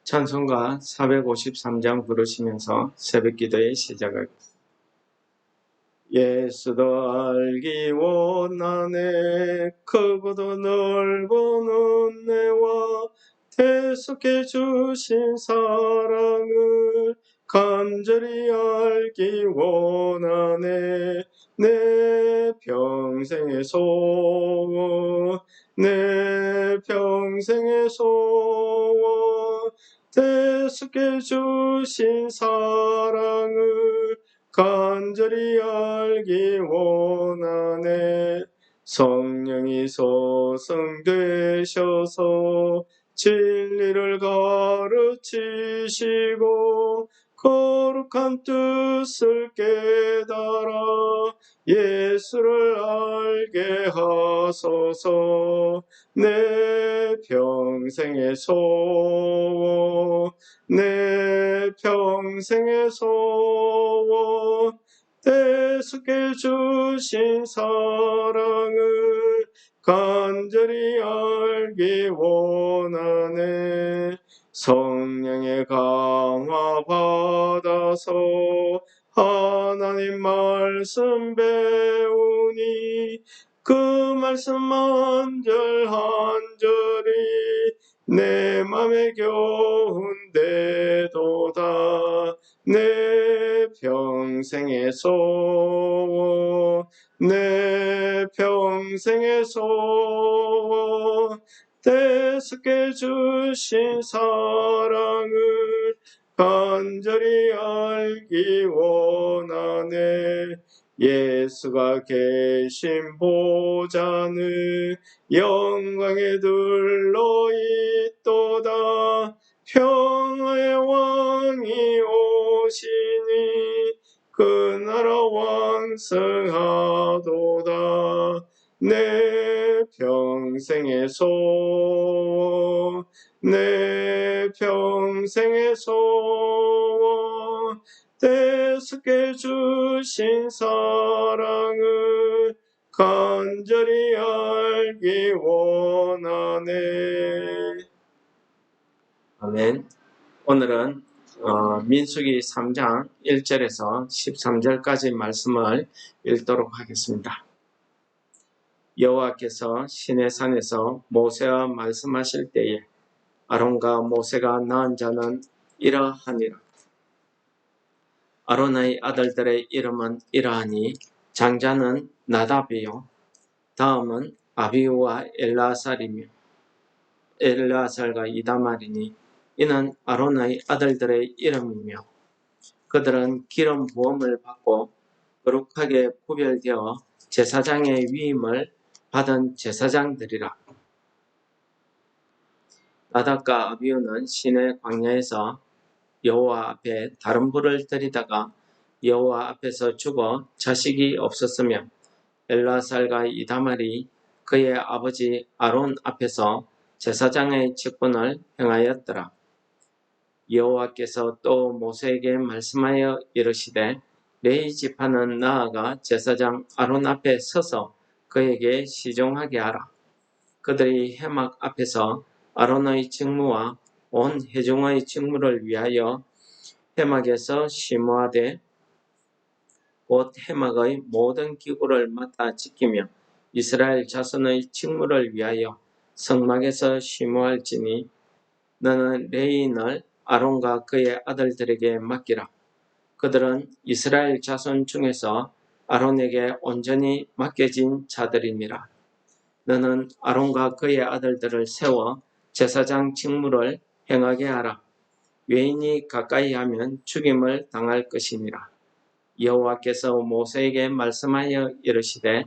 찬송가 453장 부르시면서 새벽기도의 시작하겠습니다. 예수도 알기 원하네. 크고도 넓은 은혜와 대속해 주신 사랑을 간절히 알기 원하네. 내 평생의 소원, 내 평생의 소원, 대속해 주신 사랑을 간절히 알기 원하네. 성령이 소성되셔서 진리를 가르치시고 거룩한 뜻을 깨달아 예수를 알게 하소서. 내 평생의 소원, 내 평생의 소원, 대속해 주신 사랑을 간절히 알기 원하네. 성령의 강화 받아서 하나님 말씀 배우니 그 말씀 한절 한절이 내 맘에 겨운데도다. 내 평생의 소원, 내 평생의 소원, 대속해 주신 사랑을 간절히 알기 원하네. 예수가 계신 보좌는 영광에 둘러 있도다. 평화의 왕이 오시니 그 나라 왕성하도다. 내 평생의 소원, 내 평생의 소원, 대속해 주신 사랑을 간절히 알기 원하네. 아멘. 오늘은 민수기 3장 1절에서 13절까지 말씀을 읽도록 하겠습니다. 여호와께서 시내산에서 모세와 말씀하실 때에 아론과 모세가 낳은 자는 이러하니라. 아론의 아들들의 이름은 이러하니 장자는 나답이요, 다음은 아비후와 엘르아살과 이다말이니 이는 아론의 아들들의 이름이며 그들은 기름 부음을 받고 거룩하게 구별되어 제사장의 위임을 받은 제사장들이라. 나답과 아비후는 시내 광야에서 여호와 앞에 다른 불을 드리다가 여호와 앞에서 죽어 자식이 없었으며 엘르아살과 이다말이 그의 아버지 아론 앞에서 제사장의 직분을 행하였더라. 여호와께서 또 모세에게 말씀하여 이르시되 레위 지파는 나아가 제사장 아론 앞에 서서 그에게 시종하게 하라. 그들이 회막 앞에서 아론의 직무와 온 회중의 직무를 위하여 회막에서 심호하되 곧 회막의 모든 기구를 맡아 지키며 이스라엘 자손의 직무를 위하여 성막에서 심호할지니 너는 레위인을 아론과 그의 아들들에게 맡기라. 그들은 이스라엘 자손 중에서 아론에게 온전히 맡겨진 자들이니라. 너는 아론과 그의 아들들을 세워 제사장 직무를 행하게 하라. 외인이 가까이 하면 죽임을 당할 것이니라. 여호와께서 모세에게 말씀하여 이르시되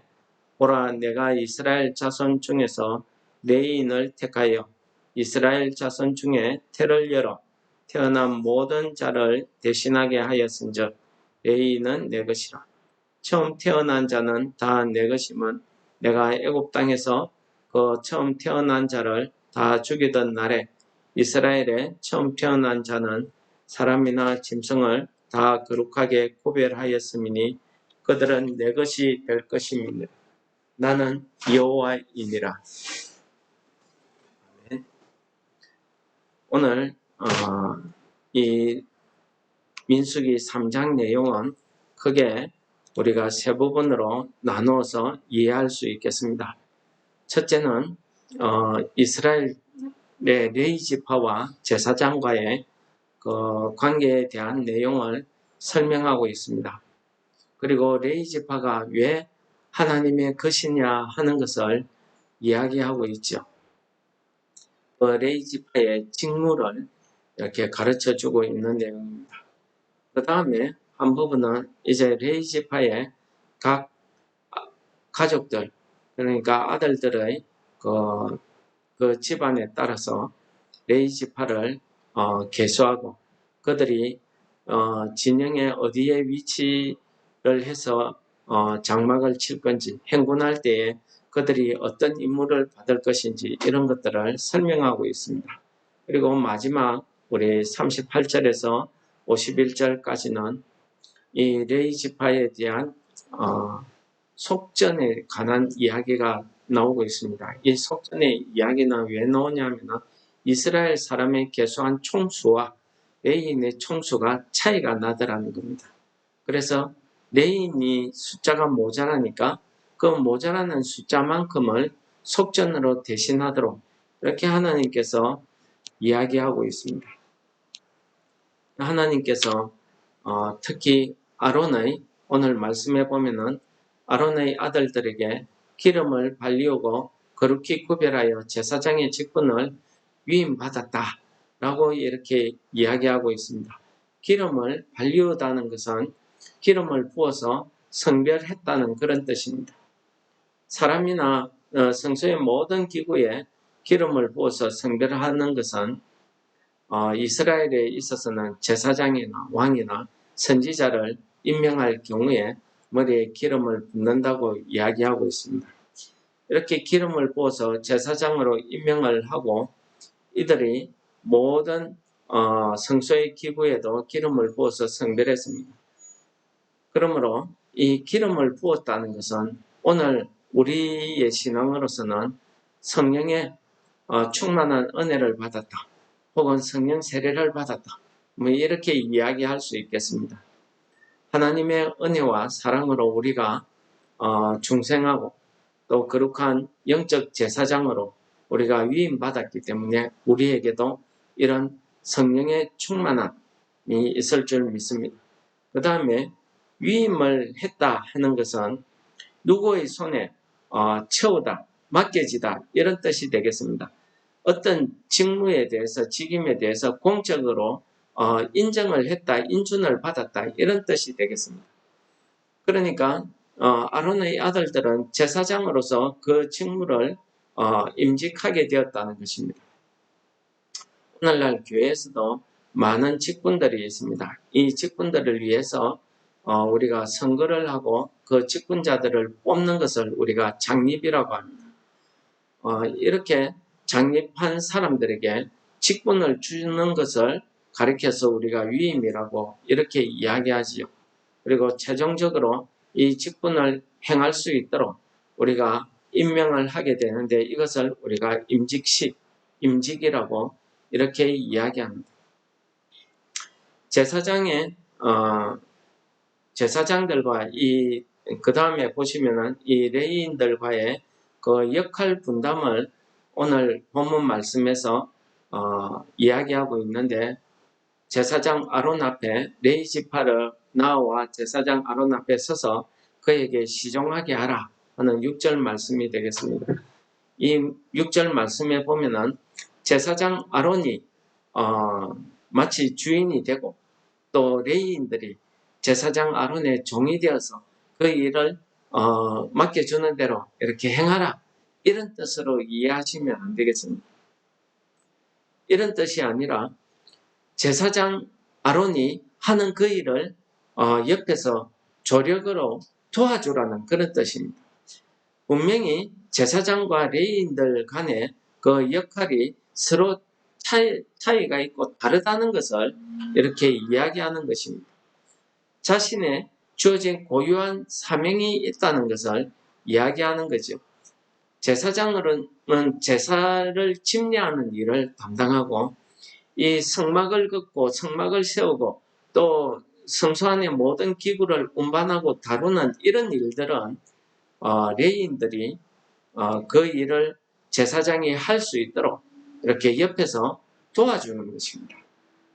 보라, 내가 이스라엘 자손 중에서 레위인을 택하여 이스라엘 자손 중에 태를 열어 태어난 모든 자를 대신하게 하였은즉 레위인은 내 것이라. 처음 태어난 자는 다 내 것임은 내가 애굽 땅에서 그 처음 태어난 자를 다 죽이던 날에 이스라엘의 처음 태어난 자는 사람이나 짐승을 다 거룩하게 구별하였음이니 그들은 내 것이 될 것임이니라. 나는 여호와이니라. 오늘 이 민수기 3장 내용은 크게 우리가 세 부분으로 나누어서 이해할 수 있겠습니다. 첫째는 이스라엘의 레위 지파와 제사장과의 그 관계에 대한 내용을 설명하고 있습니다. 그리고 레위 지파가 왜 하나님의 것이냐 하는 것을 이야기하고 있죠. 레위 지파의 직무를 이렇게 가르쳐주고 있는 내용입니다. 그 다음에 한 부분은 이제 레위 지파의 각 가족들, 그러니까 아들들의 그 집안에 따라서 레위 지파를 계수하고 그들이 진영의 어디에 위치를 해서 장막을 칠 건지, 행군할 때에 그들이 어떤 임무를 받을 것인지 이런 것들을 설명하고 있습니다. 그리고 마지막 우리 38절에서 51절까지는 이 레위 지파에 대한 속전에 관한 이야기가 나오고 있습니다. 이 속전의 이야기는 왜 나오냐면 이스라엘 사람의 계수한 총수와 레위인의 총수가 차이가 나더라는 겁니다. 그래서 레위인이 숫자가 모자라니까 그 모자라는 숫자만큼을 속전으로 대신하도록 이렇게 하나님께서 이야기하고 있습니다. 하나님께서 특히 아론의 오늘 말씀해 보면은 아론의 아들들에게 기름을 발리우고 거룩히 구별하여 제사장의 직분을 위임받았다라고 이렇게 이야기하고 있습니다. 기름을 발리우다는 것은 기름을 부어서 성별했다는 그런 뜻입니다. 사람이나 성소의 모든 기구에 기름을 부어서 성별하는 것은 이스라엘에 있어서는 제사장이나 왕이나 선지자를 임명할 경우에 머리에 기름을 붓는다고 이야기하고 있습니다. 이렇게 기름을 부어서 제사장으로 임명을 하고 이들이 모든 성소의 기구에도 기름을 부어서 성별했습니다. 그러므로 이 기름을 부었다는 것은 오늘 우리의 신앙으로서는 성령의 충만한 은혜를 받았다. 혹은 성령 세례를 받았다. 뭐 이렇게 이야기할 수 있겠습니다. 하나님의 은혜와 사랑으로 우리가 중생하고 또 거룩한 영적 제사장으로 우리가 위임받았기 때문에 우리에게도 이런 성령의 충만함이 있을 줄 믿습니다. 그 다음에 위임을 했다 하는 것은 누구의 손에 채우다, 맡겨지다 이런 뜻이 되겠습니다. 어떤 직무에 대해서, 직임에 대해서 공적으로 인정을 했다, 인준을 받았다 이런 뜻이 되겠습니다. 그러니까 아론의 아들들은 제사장으로서 그 직무를 임직하게 되었다는 것입니다. 오늘날 교회에서도 많은 직분들이 있습니다. 이 직분들을 위해서 우리가 선거를 하고 그 직분자들을 뽑는 것을 우리가 장립이라고 합니다. 이렇게 장립한 사람들에게 직분을 주는 것을 가리켜서 우리가 위임이라고 이렇게 이야기하지요. 그리고 최종적으로 이 직분을 행할 수 있도록 우리가 임명을 하게 되는데 이것을 우리가 임직이라고 이렇게 이야기합니다. 제사장들과 그 다음에 보시면은 이 레위인들과의 그 역할 분담을 오늘 본문 말씀에서 이야기하고 있는데 제사장 아론 앞에 레위 지파를 나와 제사장 아론 앞에 서서 그에게 시종하게 하라 하는 6절 말씀이 되겠습니다. 이 6절 말씀에 보면은 제사장 아론이 마치 주인이 되고 또 레위인들이 제사장 아론의 종이 되어서 그 일을 맡겨주는 대로 이렇게 행하라 이런 뜻으로 이해하시면 안 되겠습니다. 이런 뜻이 아니라 제사장 아론이 하는 그 일을 옆에서 조력으로 도와주라는 그런 뜻입니다. 분명히 제사장과 레위인들 간의 그 역할이 서로 차이가 있고 다르다는 것을 이렇게 이야기하는 것입니다. 자신의 주어진 고유한 사명이 있다는 것을 이야기하는 거죠. 제사장은 제사를 집례하는 일을 담당하고 이 성막을 긋고 성막을 세우고 또 성소 안의 모든 기구를 운반하고 다루는 이런 일들은 레위인들이 그 일을 제사장이 할 수 있도록 이렇게 옆에서 도와주는 것입니다.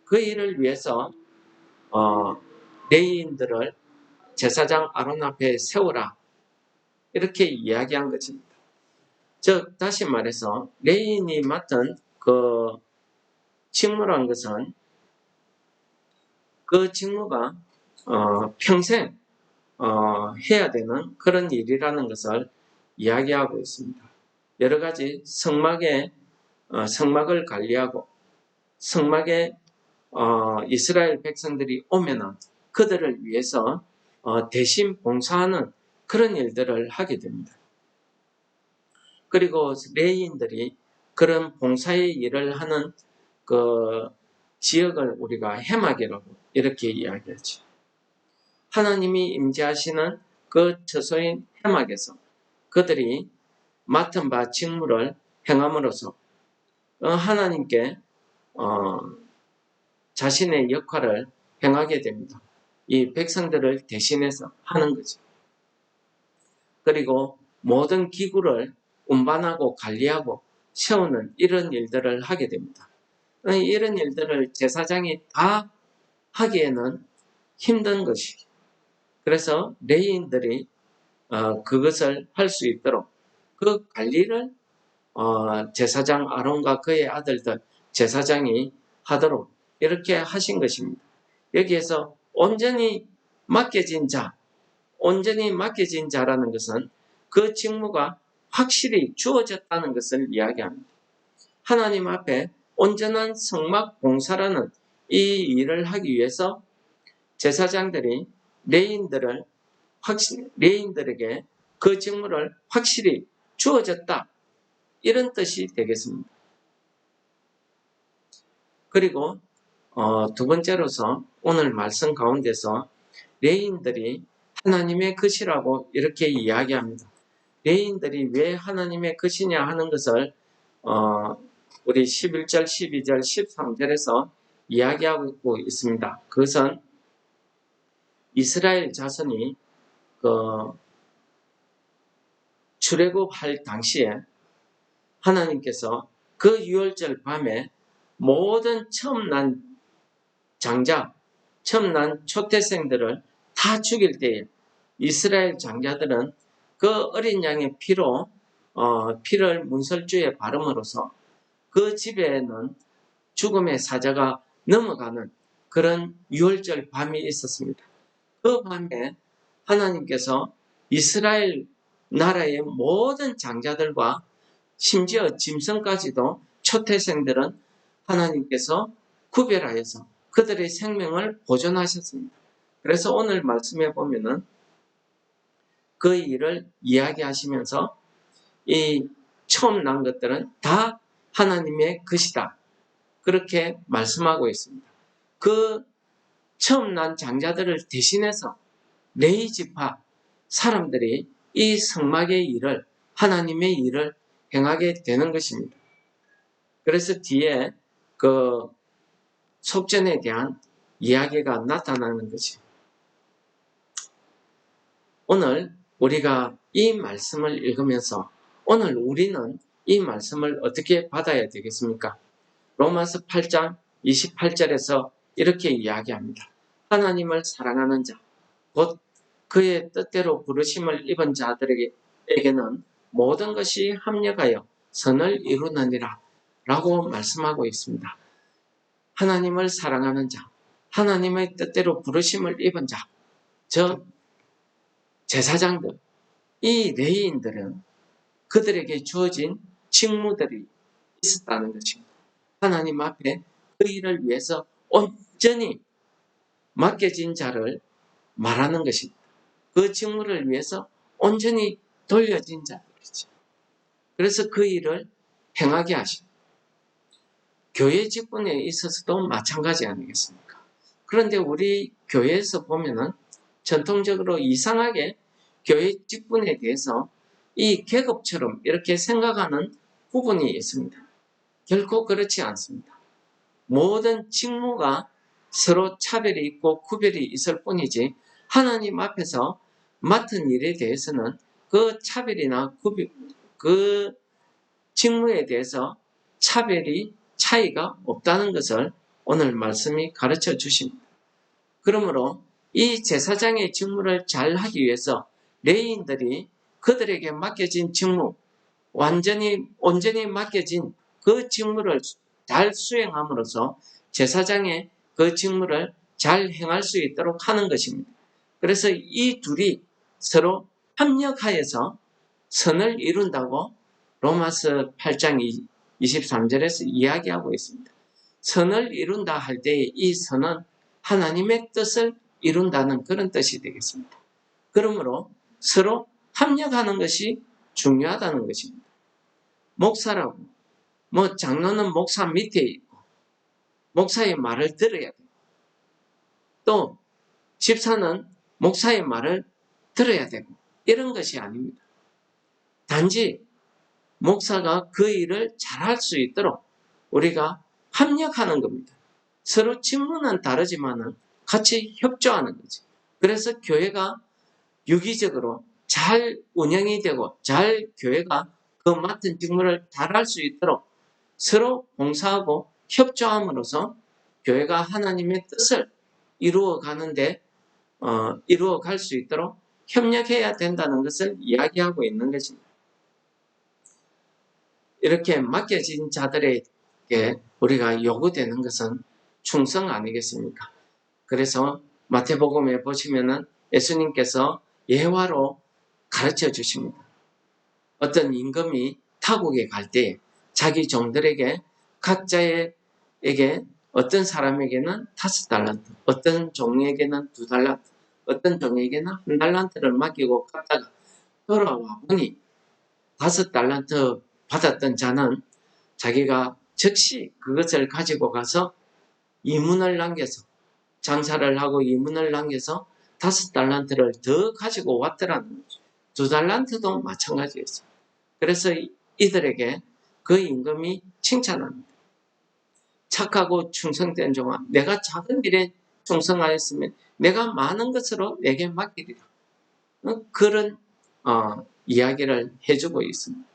그 일을 위해서 레위인들을 제사장 아론 앞에 세우라 이렇게 이야기한 것입니다. 즉 다시 말해서 레위인이 맡은 그 직무란 것은 그 직무가 평생 해야 되는 그런 일이라는 것을 이야기하고 있습니다. 여러 가지 성막을 관리하고 성막에 이스라엘 백성들이 오면은 그들을 위해서 대신 봉사하는 그런 일들을 하게 됩니다. 그리고 레위인들이 그런 봉사의 일을 하는 그 지역을 우리가 해막이라고 이렇게 이야기하죠. 하나님이 임재하시는 그 처소인 해막에서 그들이 맡은 바 직무를 행함으로써 하나님께 자신의 역할을 행하게 됩니다. 이 백성들을 대신해서 하는 거죠. 그리고 모든 기구를 운반하고 관리하고 세우는 이런 일들을 하게 됩니다. 이런 일들을 제사장이 다 하기에는 힘든 것이. 그래서 레위인들이 그것을 할 수 있도록 그 관리를 제사장 아론과 그의 아들들 제사장이 하도록 이렇게 하신 것입니다. 여기에서 온전히 맡겨진 자라는 것은 그 직무가 확실히 주어졌다는 것을 이야기합니다. 하나님 앞에 온전한 성막 봉사라는 이 일을 하기 위해서 제사장들이 레인들에게 그 직무를 확실히 주어졌다. 이런 뜻이 되겠습니다. 그리고 두 번째로서 오늘 말씀 가운데서 레인들이 하나님의 것이라고 이렇게 이야기합니다. 레인들이 왜 하나님의 것이냐 하는 것을 우리 11절, 12절, 13절에서 이야기하고 있습니다. 그것은 이스라엘 자손이 출애굽할 당시에 하나님께서 그 유월절 밤에 모든 처음 난 장자, 처음 난 초태생들을 다 죽일 때에 이스라엘 장자들은 그 어린 양의 피로 피를 문설주에 바름으로써 그 집에는 죽음의 사자가 넘어가는 그런 유월절 밤이 있었습니다. 그 밤에 하나님께서 이스라엘 나라의 모든 장자들과 심지어 짐승까지도 초태생들은 하나님께서 구별하여서 그들의 생명을 보존하셨습니다. 그래서 오늘 말씀에 보면은 그 일을 이야기하시면서 이 처음 난 것들은 다 하나님의 것이다. 그렇게 말씀하고 있습니다. 그 처음 난 장자들을 대신해서 레위 지파 사람들이 이 성막의 일을 하나님의 일을 행하게 되는 것입니다. 그래서 뒤에 그 속전에 대한 이야기가 나타나는 거죠. 오늘 우리가 이 말씀을 읽으면서 오늘 우리는 이 말씀을 어떻게 받아야 되겠습니까? 로마서 8장 28절에서 이렇게 이야기합니다. 하나님을 사랑하는 자, 곧 그의 뜻대로 부르심을 입은 자들에게는 모든 것이 합력하여 선을 이루느니라 라고 말씀하고 있습니다. 하나님을 사랑하는 자, 하나님의 뜻대로 부르심을 입은 자, 즉 제사장들, 이 레위인들은 그들에게 주어진 직무들이 있었다는 것입니다. 하나님 앞에 그 일을 위해서 온전히 맡겨진 자를 말하는 것입니다. 그 직무를 위해서 온전히 돌려진 자들이죠. 그래서 그 일을 행하게 하십니다. 교회 직분에 있어서도 마찬가지 아니겠습니까? 그런데 우리 교회에서 보면은 전통적으로 이상하게 교회 직분에 대해서 이 계급처럼 이렇게 생각하는 부분이 있습니다. 결코 그렇지 않습니다. 모든 직무가 서로 차별이 있고 구별이 있을 뿐이지 하나님 앞에서 맡은 일에 대해서는 그 차별이나 구별, 그 직무에 대해서 차이가 없다는 것을 오늘 말씀이 가르쳐 주십니다. 그러므로 이 제사장의 직무를 잘 하기 위해서 레위인들이 그들에게 맡겨진 직무, 온전히 맡겨진 그 직무를 잘 수행함으로써 제사장의 그 직무를 잘 행할 수 있도록 하는 것입니다. 그래서 이 둘이 서로 협력하여서 선을 이룬다고 로마서 8장 23절에서 이야기하고 있습니다. 선을 이룬다 할 때 이 선은 하나님의 뜻을 이룬다는 그런 뜻이 되겠습니다. 그러므로 서로 협력하는 것이 중요하다는 것입니다. 목사라고, 장로는 목사 밑에 있고, 목사의 말을 들어야 돼요. 또, 집사는 목사의 말을 들어야 되고, 이런 것이 아닙니다. 단지, 목사가 그 일을 잘할 수 있도록 우리가 협력하는 겁니다. 서로 직무는 다르지만 같이 협조하는 거지. 그래서 교회가 유기적으로 잘 운영이 되고 교회가 그 맡은 직무를 잘할 수 있도록 서로 봉사하고 협조함으로써 교회가 하나님의 뜻을 이루어갈 수 있도록 협력해야 된다는 것을 이야기하고 있는 것입니다. 이렇게 맡겨진 자들에게 우리가 요구되는 것은 충성 아니겠습니까? 그래서 마태복음에 보시면은 예수님께서 예화로 가르쳐 주십니다. 어떤 임금이 타국에 갈 때 자기 종들에게 각자에게 어떤 사람에게는 5달란트, 어떤 종에게는 2달란트, 어떤 종에게는 1달란트를 맡기고 갔다가 돌아와 보니 5달란트 받았던 자는 자기가 즉시 그것을 가지고 가서 이문을 남겨서 장사를 하고 이문을 남겨서 5달란트를 더 가지고 왔더라는 거죠. 2달란트도 마찬가지였어요. 그래서 이들에게 그 임금이 칭찬합니다. 착하고 충성된 종아, 내가 작은 일에 충성하였으면 내가 많은 것으로 내게 맡기리라. 그런 이야기를 해주고 있습니다.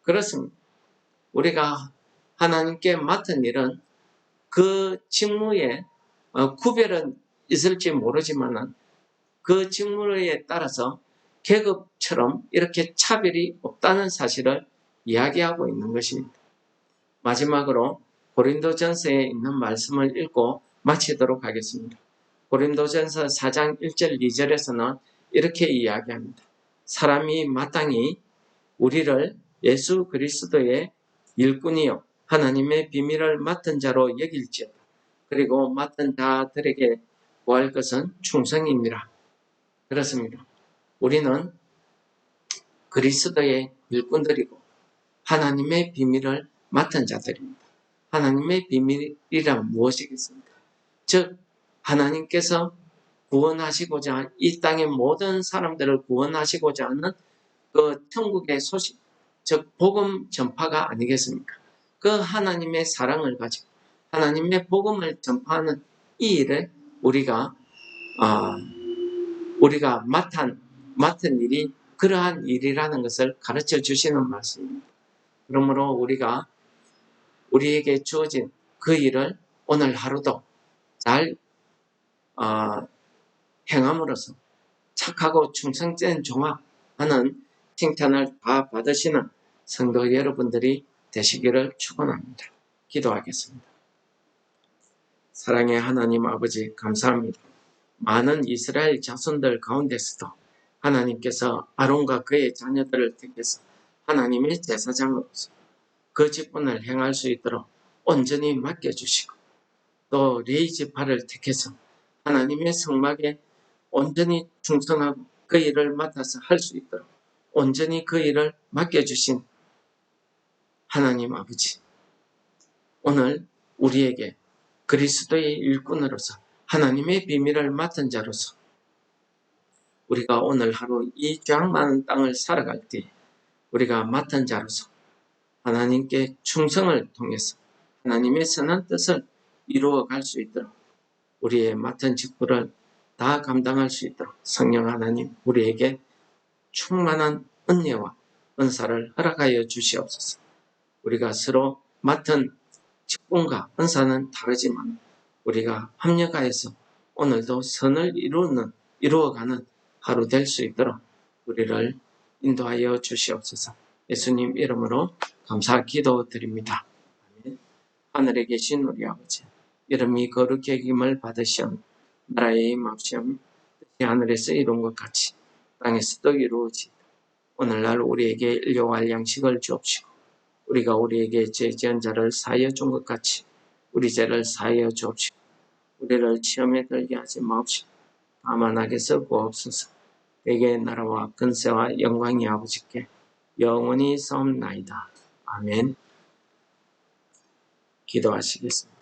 그렇습니다. 우리가 하나님께 맡은 일은 그 직무에 구별은 있을지 모르지만 그 직무에 따라서 계급처럼 이렇게 차별이 없다는 사실을 이야기하고 있는 것입니다. 마지막으로 고린도전서에 있는 말씀을 읽고 마치도록 하겠습니다. 고린도전서 4장 1절 2절에서는 이렇게 이야기합니다. 사람이 마땅히 우리를 예수 그리스도의 일꾼이요 하나님의 비밀을 맡은 자로 여길지어다. 그리고 맡은 자들에게 구할 것은 충성입니다. 그렇습니다. 우리는 그리스도의 일꾼들이고 하나님의 비밀을 맡은 자들입니다. 하나님의 비밀이란 무엇이겠습니까? 즉 하나님께서 구원하시고자 이 땅의 모든 사람들을 구원하시고자 하는 그 천국의 소식, 즉 복음 전파가 아니겠습니까? 그 하나님의 사랑을 가지고 하나님의 복음을 전파하는 이 일을 우리가 맡은 일이 그러한 일이라는 것을 가르쳐 주시는 말씀입니다. 그러므로 우리에게 주어진 그 일을 오늘 하루도 잘 행함으로써 착하고 충성된 종아 하는 칭찬을 다 받으시는 성도 여러분들이 되시기를 축원합니다. 기도하겠습니다. 사랑의 하나님 아버지 감사합니다. 많은 이스라엘 자손들 가운데서도 하나님께서 아론과 그의 자녀들을 택해서 하나님의 제사장으로서 그 직분을 행할 수 있도록 온전히 맡겨주시고 또 레위 지파를 택해서 하나님의 성막에 온전히 충성하고 그 일을 맡아서 할 수 있도록 온전히 그 일을 맡겨주신 하나님 아버지, 오늘 우리에게 그리스도의 일꾼으로서 하나님의 비밀을 맡은 자로서 우리가 오늘 하루 이 죄악 많은 땅을 살아갈 때 우리가 맡은 자로서 하나님께 충성을 통해서 하나님의 선한 뜻을 이루어갈 수 있도록 우리의 맡은 직분을 다 감당할 수 있도록 성령 하나님 우리에게 충만한 은혜와 은사를 허락하여 주시옵소서. 우리가 서로 맡은 직분과 은사는 다르지만 우리가 합력하여서 오늘도 선을 이루어가는 하루 될 수 있도록 우리를 인도하여 주시옵소서. 예수님 이름으로 감사 기도드립니다. 아멘. 하늘에 계신 우리 아버지, 이름이 거룩히 여김을 받으시온 나라의 임하시옵 뜻이 하늘에서 이룬 것 같이 땅에서도 이루어지이다. 오늘날 우리에게 일용할 양식을 주옵시고 우리가 우리에게 죄 지은 자를 사하여 준 것 같이 우리 죄를 사하여 주옵시고 우리를 시험에 들게 하지 마옵시고 다만 악에서 구하옵소서. 대개의 나라와 근세와 영광이 아버지께 영원히 사옵나이다. 아멘. 기도하시겠습니다.